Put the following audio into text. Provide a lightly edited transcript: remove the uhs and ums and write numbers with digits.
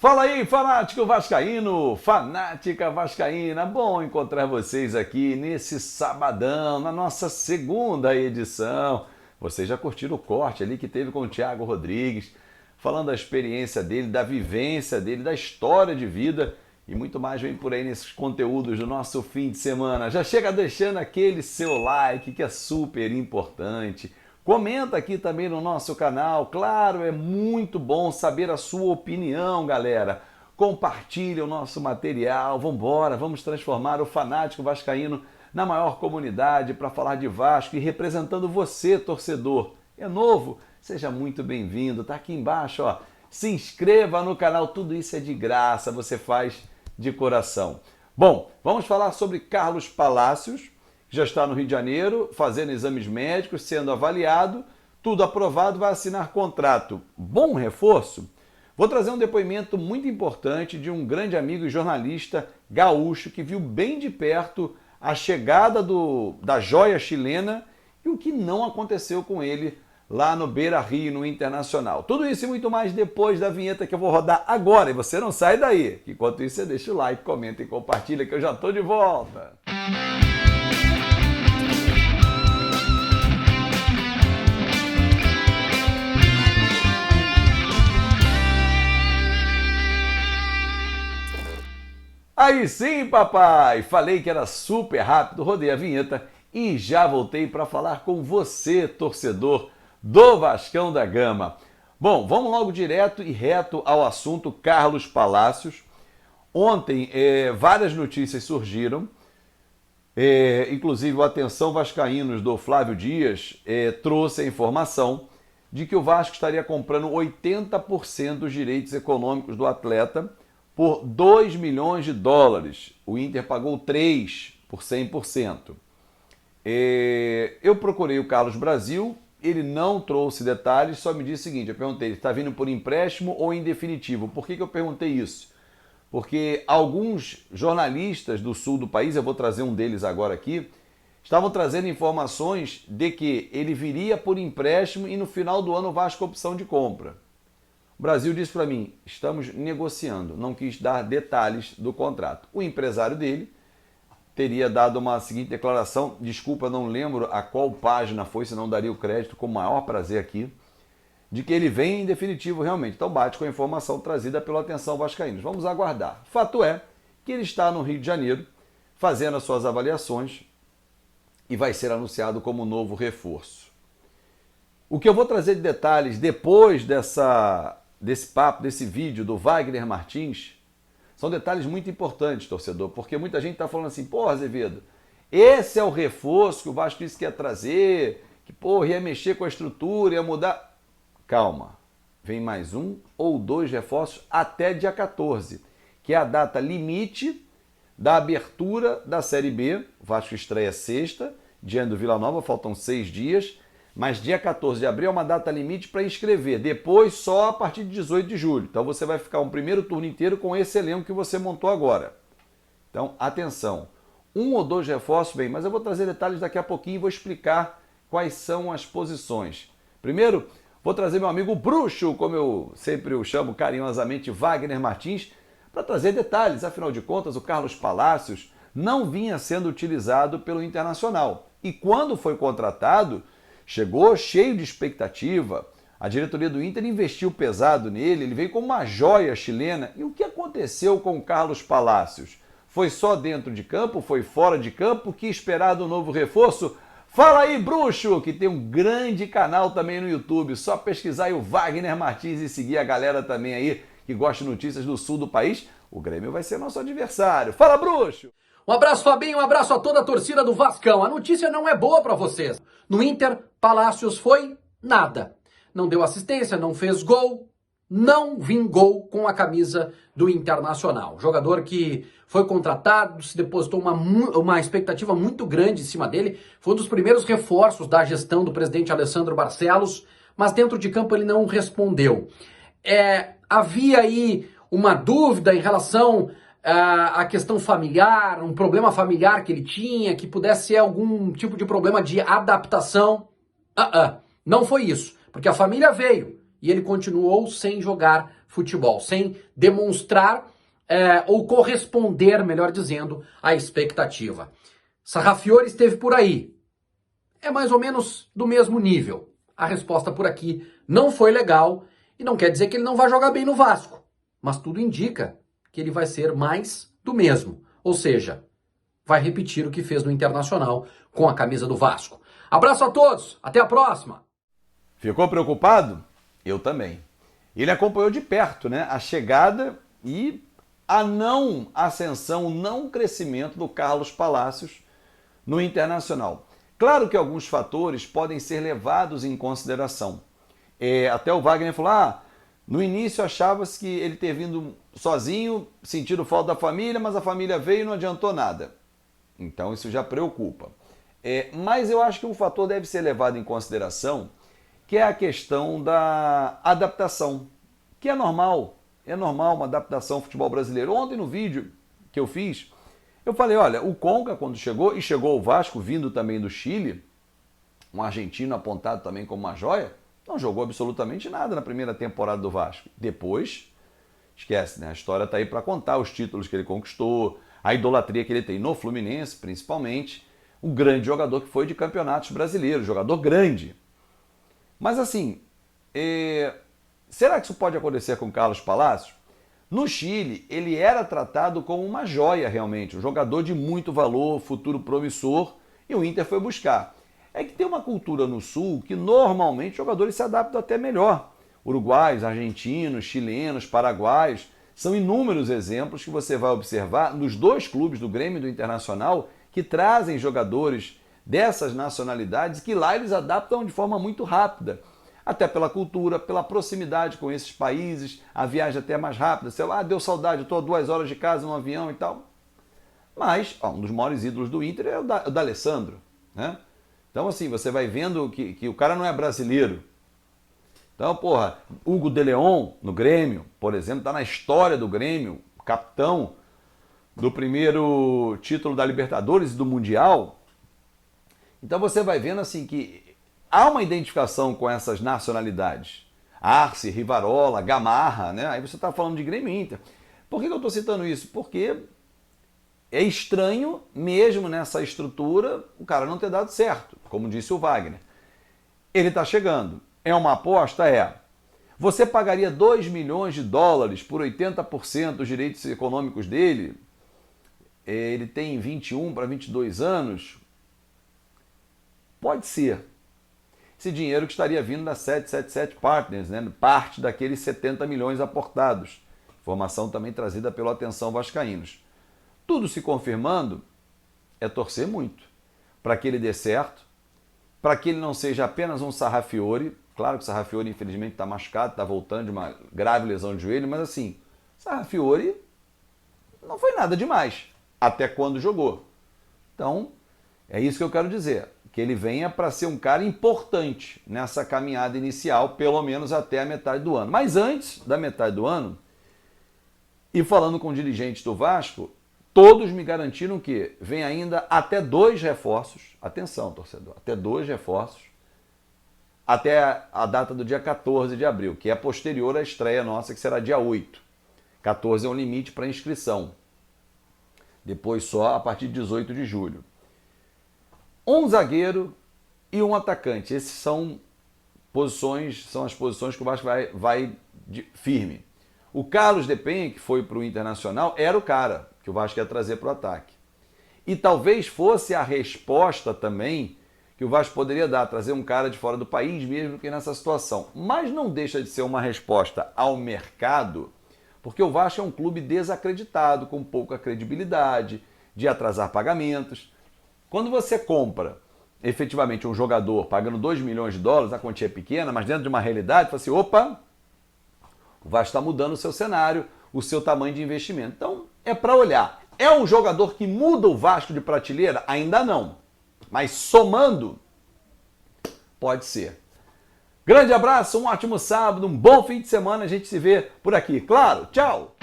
Fala aí, fanático vascaíno, fanática vascaína, bom encontrar vocês aqui nesse sabadão, na nossa segunda edição. Vocês já curtiram o corte ali que teve com o Thiago Rodrigues, falando da experiência dele, da vivência dele, da história de vida e muito mais vem por aí nesses conteúdos do nosso fim de semana. Já chega deixando aquele seu like que é super importante. Comenta aqui também no nosso canal, claro, é muito bom saber a sua opinião, galera. Compartilha o nosso material, vambora, vamos transformar o fanático vascaíno na maior comunidade para falar de Vasco e representando você, torcedor. É novo? Seja muito bem-vindo, tá aqui embaixo, ó. Se inscreva no canal, tudo isso é de graça, você faz de coração. Bom, vamos falar sobre Carlos Palacios, que já está no Rio de Janeiro, fazendo exames médicos, sendo avaliado, tudo aprovado, vai assinar contrato. Bom reforço? Vou trazer um depoimento muito importante de um grande amigo e jornalista gaúcho que viu bem de perto a chegada da joia chilena e o que não aconteceu com ele lá no Beira-Rio, no Internacional. Tudo isso e muito mais depois da vinheta que eu vou rodar agora. E você não sai daí. Enquanto isso, você deixa o like, comenta e compartilha que eu já estou de volta. Aí sim, papai! Falei que era super rápido, rodei a vinheta e já voltei para falar com você, torcedor do Vascão da Gama. Bom, vamos logo direto e reto ao assunto Carlos Palacios. Ontem várias notícias surgiram, inclusive o Atenção Vascaínos do Flávio Dias trouxe a informação de que o Vasco estaria comprando 80% dos direitos econômicos do atleta por 2 milhões de dólares. O Inter pagou 3 por 100%. Eu procurei o Carlos Brasil, ele não trouxe detalhes, só me disse o seguinte, eu perguntei, ele está vindo por empréstimo ou em definitivo? Por que eu perguntei isso? Porque alguns jornalistas do sul do país, eu vou trazer um deles agora aqui, estavam trazendo informações de que ele viria por empréstimo e no final do ano o Vasco opção de compra. O Brasil disse para mim, estamos negociando, não quis dar detalhes do contrato. O empresário dele teria dado uma seguinte declaração, desculpa, não lembro a qual página foi, senão daria o crédito com o maior prazer aqui, de que ele vem em definitivo realmente. Então bate com a informação trazida pelo Atenção Vascaínos. Vamos aguardar. Fato é que ele está no Rio de Janeiro fazendo as suas avaliações e vai ser anunciado como novo reforço. O que eu vou trazer de detalhes depois desse papo, desse vídeo do Wagner Martins, são detalhes muito importantes, torcedor, porque muita gente está falando assim, porra, Azevedo, esse é o reforço que o Vasco disse que ia trazer, que porra, ia mexer com a estrutura, ia mudar. Calma, vem mais um ou dois reforços até dia 14, que é a data limite da abertura da Série B. O Vasco estreia sexta, diante do Vila Nova, faltam 6 dias, mas dia 14 de abril é uma data limite para inscrever, depois só a partir de 18 de julho. Então você vai ficar um primeiro turno inteiro com esse elenco que você montou agora. Então, atenção, 1 ou 2 reforços, bem, mas eu vou trazer detalhes daqui a pouquinho e vou explicar quais são as posições. Primeiro, vou trazer meu amigo Bruxo, como eu sempre o chamo carinhosamente, Wagner Martins, para trazer detalhes. Afinal de contas, o Carlos Palacios não vinha sendo utilizado pelo Internacional. E quando foi contratado, chegou cheio de expectativa, a diretoria do Inter investiu pesado nele, ele veio como uma joia chilena. E o que aconteceu com o Carlos Palacios? Foi só dentro de campo? Foi fora de campo? Que esperar do novo reforço? Fala aí, Bruxo, que tem um grande canal também no YouTube. Só pesquisar aí o Wagner Martins e seguir a galera também aí que gosta de notícias do sul do país. O Grêmio vai ser nosso adversário. Fala, Bruxo! Um abraço, Fabinho, um abraço a toda a torcida do Vascão. A notícia não é boa para vocês. No Inter, Palacios foi nada. Não deu assistência, não fez gol, não vingou com a camisa do Internacional. Jogador que foi contratado, se depositou uma expectativa muito grande em cima dele. Foi um dos primeiros reforços da gestão do presidente Alessandro Barcelos, mas dentro de campo ele não respondeu. Havia aí uma dúvida em relação a questão familiar, um problema familiar que ele tinha, que pudesse ser algum tipo de problema de adaptação. Não foi isso, porque a família veio e ele continuou sem jogar futebol, sem demonstrar ou corresponder, melhor dizendo, à expectativa. Sarrafiore esteve por aí. É mais ou menos do mesmo nível. A resposta por aqui não foi legal e não quer dizer que ele não vai jogar bem no Vasco, mas tudo indica que ele vai ser mais do mesmo, ou seja, vai repetir o que fez no Internacional com a camisa do Vasco. Abraço a todos, até a próxima! Ficou preocupado? Eu também. Ele acompanhou de perto, né, a chegada e a não ascensão, o não crescimento do Carlos Palacios no Internacional. Claro que alguns fatores podem ser levados em consideração. Até o Wagner falou, no início achava-se que ele ter vindo sozinho, sentindo falta da família, mas a família veio e não adiantou nada. Então isso já preocupa. Mas eu acho que um fator deve ser levado em consideração, que é a questão da adaptação, que é normal uma adaptação ao futebol brasileiro. Ontem no vídeo que eu fiz, eu falei, olha, o Conca quando chegou, e chegou o Vasco vindo também do Chile, um argentino apontado também como uma joia, não jogou absolutamente nada na primeira temporada do Vasco. Depois, esquece, né? A história está aí para contar os títulos que ele conquistou, a idolatria que ele tem no Fluminense, principalmente, o grande jogador que foi de campeonatos brasileiros, jogador grande. Mas assim, será que isso pode acontecer com o Carlos Palacios? No Chile, ele era tratado como uma joia realmente, um jogador de muito valor, futuro promissor, e o Inter foi buscar. É que tem uma cultura no Sul que normalmente os jogadores se adaptam até melhor. Uruguaios, argentinos, chilenos, paraguaios, são inúmeros exemplos que você vai observar nos dois clubes do Grêmio e do Internacional que trazem jogadores dessas nacionalidades que lá eles adaptam de forma muito rápida. Até pela cultura, pela proximidade com esses países, a viagem até é mais rápida. Sei lá, deu saudade, eu estou a 2 horas de casa no avião e tal. Mas um dos maiores ídolos do Inter é o D'Alessandro, né? Então assim, você vai vendo que o cara não é brasileiro. Então, porra, Hugo de Leon no Grêmio, por exemplo, está na história do Grêmio, capitão do primeiro título da Libertadores e do Mundial. Então você vai vendo assim que há uma identificação com essas nacionalidades. Arce, Rivarola, Gamarra, né? Aí você está falando de Grêmio e Inter. Por que eu estou citando isso? Porque é estranho, mesmo nessa estrutura, o cara não ter dado certo, como disse o Wagner. Ele está chegando. É uma aposta? É. Você pagaria 2 milhões de dólares por 80% dos direitos econômicos dele? Ele tem 21 para 22 anos? Pode ser. Esse dinheiro que estaria vindo da 777 Partners, né? Parte daqueles 70 milhões aportados. Informação também trazida pelo Atenção Vascaínos. Tudo se confirmando, é torcer muito para que ele dê certo, para que ele não seja apenas um Sarrafiore. Claro que o Sarrafiore, infelizmente, está machucado, está voltando de uma grave lesão de joelho, mas assim, Sarrafiore não foi nada demais, até quando jogou. Então, é isso que eu quero dizer, que ele venha para ser um cara importante nessa caminhada inicial, pelo menos até a metade do ano. Mas antes da metade do ano, e falando com dirigentes do Vasco, todos me garantiram que vem ainda até 2 reforços, atenção torcedor, até 2 reforços, até a data do dia 14 de abril, que é posterior à estreia nossa, que será dia 8. 14 é um limite para inscrição. Depois só a partir de 18 de julho. Um zagueiro e um atacante. Essas são as posições que o Vasco vai firme. O Carlos Depenha, que foi para o Internacional, era o cara que o Vasco ia trazer para o ataque. E talvez fosse a resposta também que o Vasco poderia dar, trazer um cara de fora do país, mesmo que nessa situação. Mas não deixa de ser uma resposta ao mercado, porque o Vasco é um clube desacreditado, com pouca credibilidade, de atrasar pagamentos. Quando você compra efetivamente um jogador pagando 2 milhões de dólares, a quantia é pequena, mas dentro de uma realidade, você fala assim, opa, o Vasco está mudando o seu cenário, o seu tamanho de investimento. Então, é para olhar. É um jogador que muda o Vasco de prateleira? Ainda não. Mas somando, pode ser. Grande abraço, um ótimo sábado, um bom fim de semana. A gente se vê por aqui. Claro, tchau!